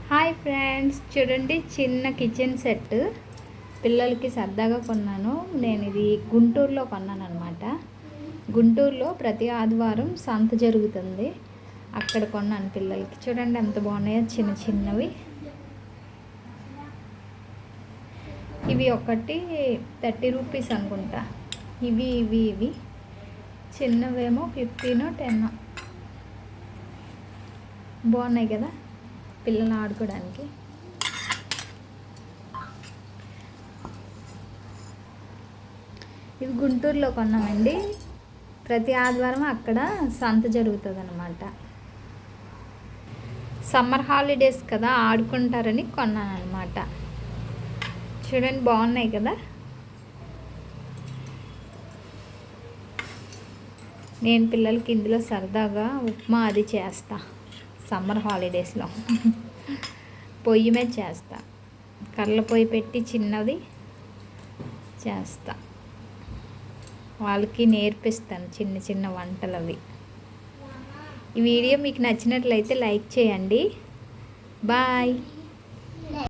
Hi friends, చూడండి చిన్న kitchen set పిల్లలకి సరదాగా కొన్నాను. నేను ఇది గుంటూరులో కొన్నాను అనమాట. గుంటూరులో ప్రతి ఆదివారం సంత జరుగుతుంది, అక్కడ కొన్నాను పిల్లలకి. చూడండి ఎంత బాగున్నాయో, చిన్న చిన్నవి. ఇవి ఒకటి 30 రూపీస్ అనుకుంటా. ఇవి చిన్నవేమో 15 10. బాగున్నాయి కదా పిల్లలు ఆడుకోవడానికి. ఇవి గుంటూరులో కొన్నామండి. ప్రతి ఆదివారం అక్కడ సంత జరుగుతుంది అన్నమాట. సమ్మర్ హాలిడేస్ కదా, ఆడుకుంటారని కొన్నాను అనమాట. చూడండి బాగున్నాయి కదా. నేను పిల్లలకి ఇందులో సరదాగా ఉప్మా అది చేస్తా సమ్మర్ హాలిడేస్లో. పొయ్యి మీద చేస్తా, కర్రల పొయ్యి పెట్టి చిన్నది చేస్తా. వాళ్ళకి నేర్పిస్తాను చిన్న చిన్న వంటలు అవి. ఈ వీడియో మీకు నచ్చినట్లయితే లైక్ చేయండి. బాయ్.